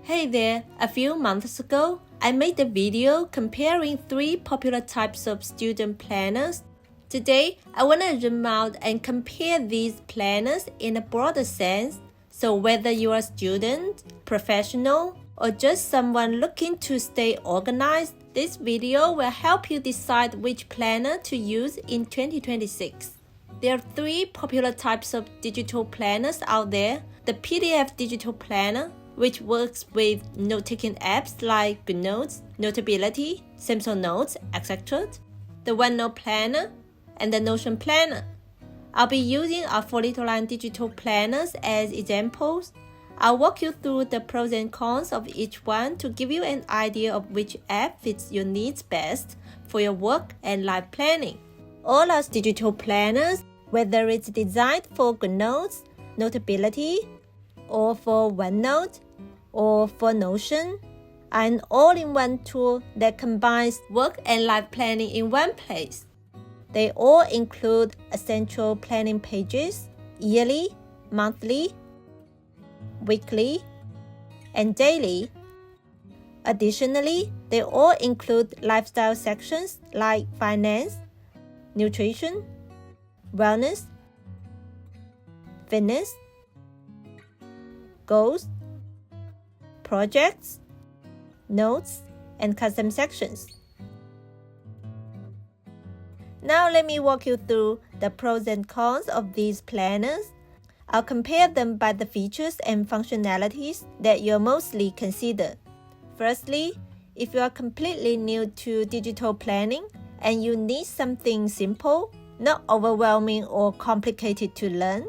Hey there, a few months ago, I made a video comparing 3 popular types of student planners. Today, I want to zoom out and compare these planners in a broader sense. So whether you're a student, professional, or just someone looking to stay organized, this video will help you decide which planner to use in 2026. There are 3 popular types of digital planners out there. The PDF digital planner, which works with note-taking apps like Goodnotes, Notability, Samsung Notes, etc. The OneNote planner, and the Notion planner. I'll be using our 42-line digital planners as examples. I'll walk you through the pros and cons of each one to give you an idea of which app fits your needs best for your work and life planning. All our digital planners, whether it's designed for Goodnotes, Notability, or for OneNote, or for Notion, are an all-in-one tool that combines work and life planning in one place. They all include essential planning pages, yearly, monthly, weekly, and daily. Additionally, they all include lifestyle sections like finance, nutrition, wellness, fitness, goals, projects, notes, and custom sections. Now let me walk you through the pros and cons of these planners. I'll compare them by the features and functionalities that you'll mostly consider. Firstly, if you are completely new to digital planning and you need something simple, not overwhelming or complicated to learn,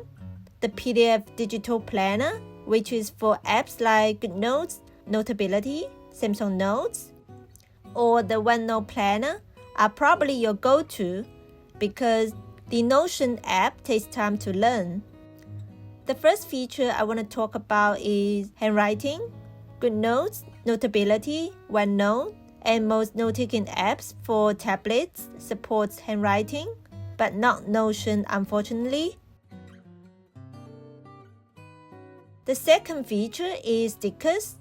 the PDF digital planner, which is for apps like Goodnotes, Notability, Samsung Notes, or the OneNote planner, are probably your go-to because the Notion app takes time to learn. The first feature I want to talk about is handwriting. Goodnotes, Notability, OneNote, and most note-taking apps for tablets supports handwriting, but not Notion, unfortunately. The second feature is stickers.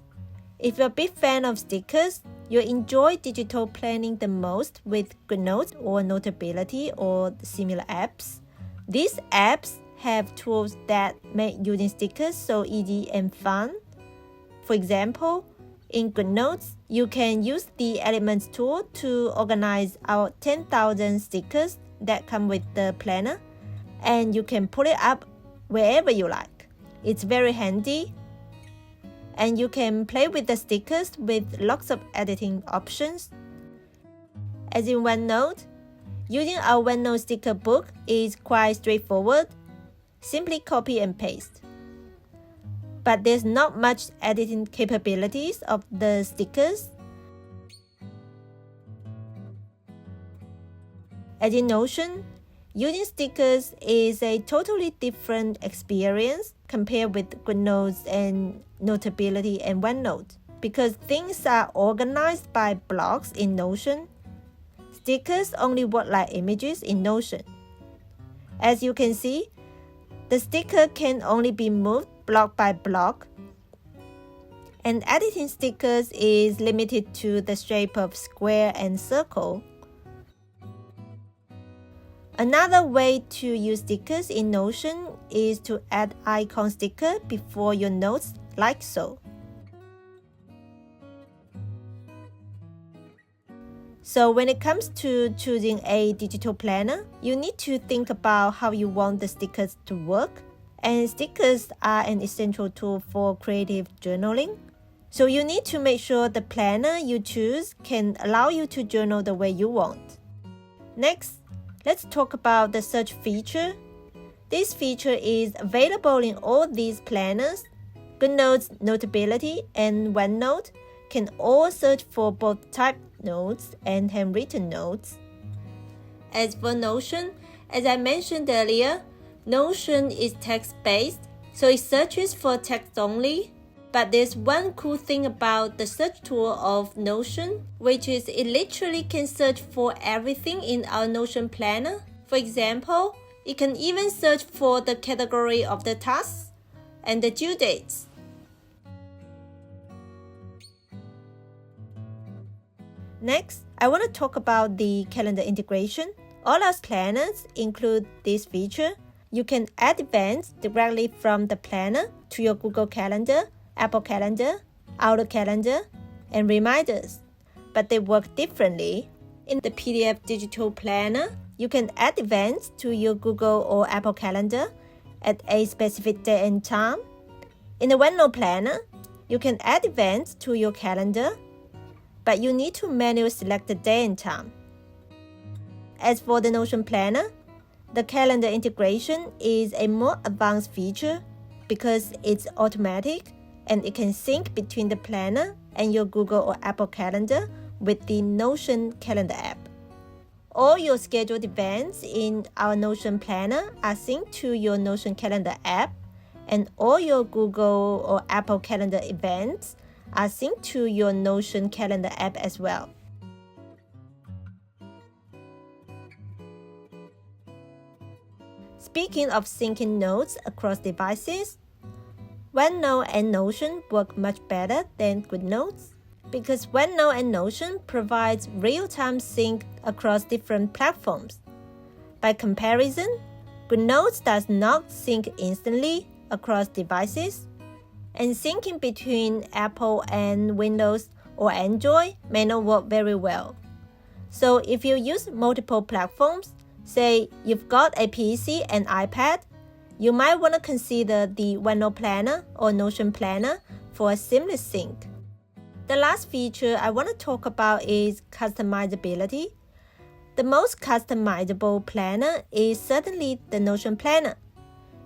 If you're a big fan of stickers, you'll enjoy digital planning the most with Goodnotes or Notability or similar apps. These apps have tools that make using stickers so easy and fun. For example, in Goodnotes, you can use the Elements tool to organize our 10,000 stickers that come with the planner, and you can put it up wherever you like. It's very handy, and you can play with the stickers with lots of editing options. As in OneNote, using our OneNote sticker book is quite straightforward. Simply copy and paste. But there's not much editing capabilities of the stickers. As in Notion, using stickers is a totally different experience compared with Goodnotes and Notability and OneNote because things are organized by blocks in Notion. Stickers only work like images in Notion. As you can see, the sticker can only be moved block by block, and editing stickers is limited to the shape of square and circle. Another way to use stickers in Notion is to add icon sticker before your notes like so. So when it comes to choosing a digital planner, you need to think about how you want the stickers to work. And stickers are an essential tool for creative journaling. So you need to make sure the planner you choose can allow you to journal the way you want. Next, let's talk about the search feature. This feature is available in all these planners. Goodnotes, Notability, and OneNote can all search for both typed notes and handwritten notes. As for Notion, as I mentioned earlier, Notion is text-based, so it searches for text only. But there's one cool thing about the search tool of Notion, which is it literally can search for everything in our Notion planner. For example, it can even search for the category of the tasks and the due dates. Next, I want to talk about the calendar integration. All our planners include this feature. You can add events directly from the planner to your Google Calendar, Apple Calendar, Outlook Calendar, and reminders, but they work differently. In the PDF digital planner, you can add events to your Google or Apple Calendar at a specific day and time. In the OneNote planner, you can add events to your calendar, but you need to manually select the day and time. As for the Notion planner, the calendar integration is a more advanced feature because it's automatic and it can sync between the planner and your Google or Apple Calendar with the Notion calendar app. All your scheduled events in our Notion planner are synced to your Notion calendar app, and all your Google or Apple Calendar events are synced to your Notion calendar app as well. Speaking of syncing notes across devices, OneNote and Notion work much better than Goodnotes because OneNote and Notion provides real-time sync across different platforms. By comparison, Goodnotes does not sync instantly across devices, and syncing between Apple and Windows or Android may not work very well. So if you use multiple platforms, say you've got a PC and iPad, you might want to consider the OneNote Planner or Notion Planner for a seamless sync. The last feature I want to talk about is customizability. The most customizable planner is certainly the Notion Planner.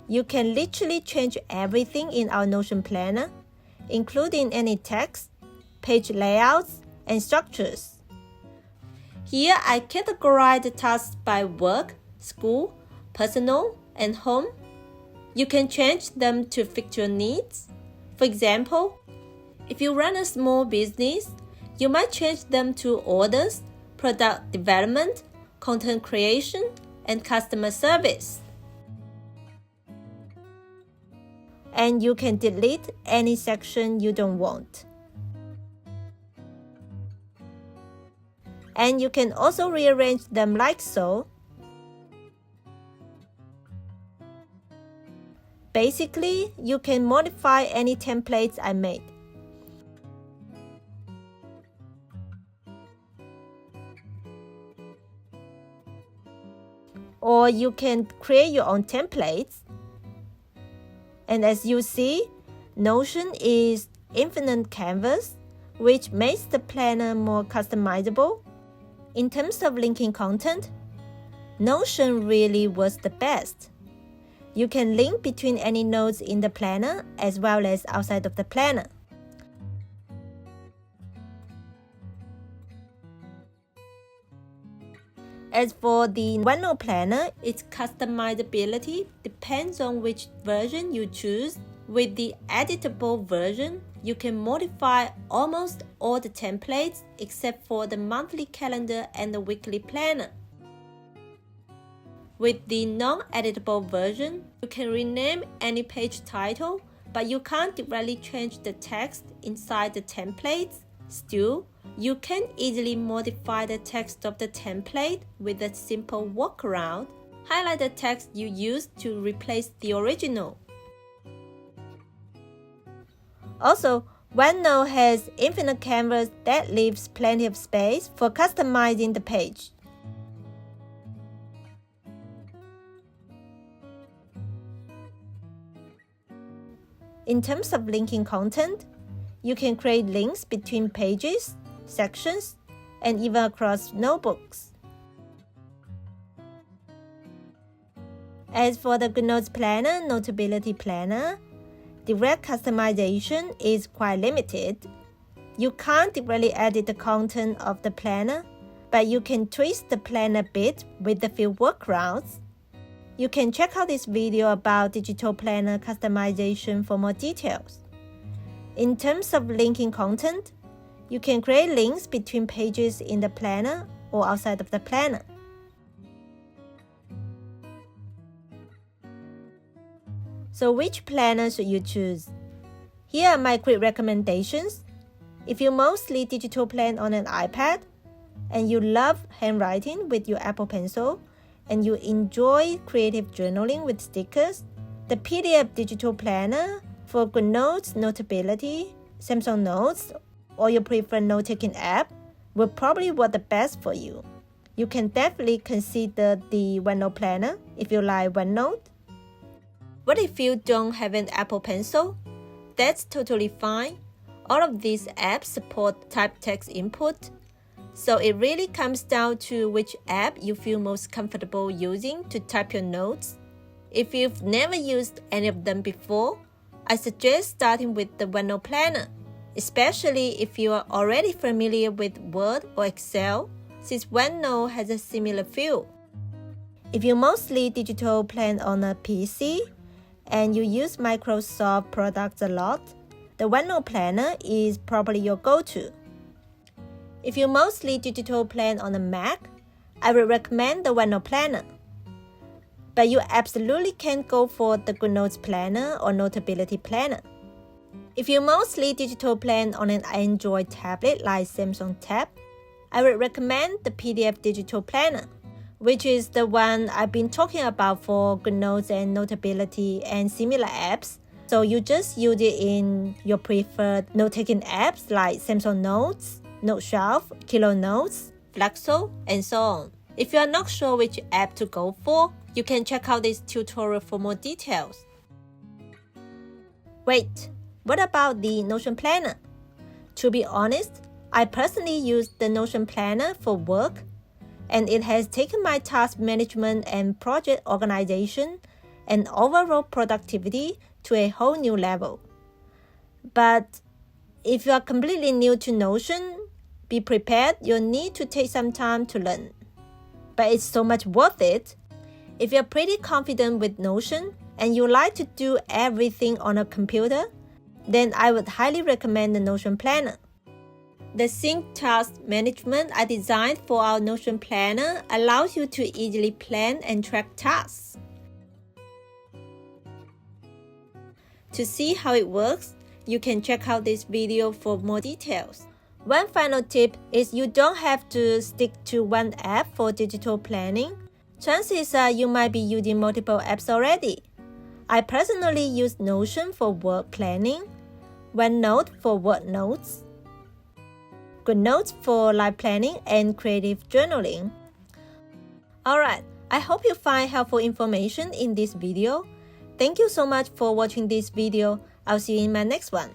You can literally change everything in our Notion planner, including any text, page layouts, and structures. Here I categorize the tasks by work, school, personal, and home. You can change them to fit your needs. For example, if you run a small business, you might change them to orders, product development, content creation, and customer service. And you can delete any section you don't want. And you can also rearrange them like so. Basically, you can modify any templates I made. Or you can create your own templates. And as you see, Notion is infinite canvas, which makes the planner more customizable. In terms of linking content, Notion really was the best. You can link between any notes in the planner as well as outside of the planner. As for the OneNote planner, its customizability depends on which version you choose. With the editable version, you can modify almost all the templates except for the monthly calendar and the weekly planner. With the non-editable version, you can rename any page title, but you can't directly change the text inside the templates. Still, you can easily modify the text of the template with a simple workaround. Highlight the text you used to replace the original. Also, OneNote has infinite canvas that leaves plenty of space for customizing the page. In terms of linking content, you can create links between pages, sections, and even across notebooks. As for the Goodnotes Planner, Notability Planner, direct customization is quite limited. You can't directly edit the content of the planner, but you can twist the planner a bit with a few workarounds. You can check out this video about digital planner customization for more details. In terms of linking content, you can create links between pages in the planner or outside of the planner. So which planner should you choose? Here are my quick recommendations. If you mostly digital plan on an iPad, and you love handwriting with your Apple Pencil, and you enjoy creative journaling with stickers, the PDF digital planner for Goodnotes, Notability, Samsung Notes, or your preferred note-taking app will probably work the best for you. You can definitely consider the OneNote planner if you like OneNote. What if you don't have an Apple Pencil? That's totally fine. All of these apps support typed text input, so it really comes down to which app you feel most comfortable using to type your notes. If you've never used any of them before, I suggest starting with the OneNote planner, especially if you are already familiar with Word or Excel, since OneNote has a similar feel. If you mostly digital plan on a PC and you use Microsoft products a lot, the OneNote planner is probably your go-to. If you mostly digital plan on a Mac, I would recommend the OneNote planner. But you absolutely can go for the Goodnotes planner or Notability planner. If you mostly digital plan on an Android tablet like Samsung Tab, I would recommend the PDF digital planner, which is the one I've been talking about for Goodnotes and Notability and similar apps. So you just use it in your preferred note-taking apps like Samsung Notes, NoteShelf, Kilo Notes, Flexo, and so on. If you are not sure which app to go for, you can check out this tutorial for more details. Wait, what about the Notion Planner? To be honest, I personally use the Notion Planner for work, and it has taken my task management and project organization and overall productivity to a whole new level. But if you are completely new to Notion, be prepared you'll need to take some time to learn. But it's so much worth it. If you're pretty confident with Notion and you like to do everything on a computer, then I would highly recommend the Notion Planner. The Sync Task Management I designed for our Notion Planner allows you to easily plan and track tasks. To see how it works, you can check out this video for more details. One final tip is you don't have to stick to one app for digital planning. Chances are you might be using multiple apps already. I personally use Notion for work planning, OneNote for work notes, Goodnotes for life planning and creative journaling. Alright, I hope you find helpful information in this video. Thank you so much for watching this video. I'll see you in my next one.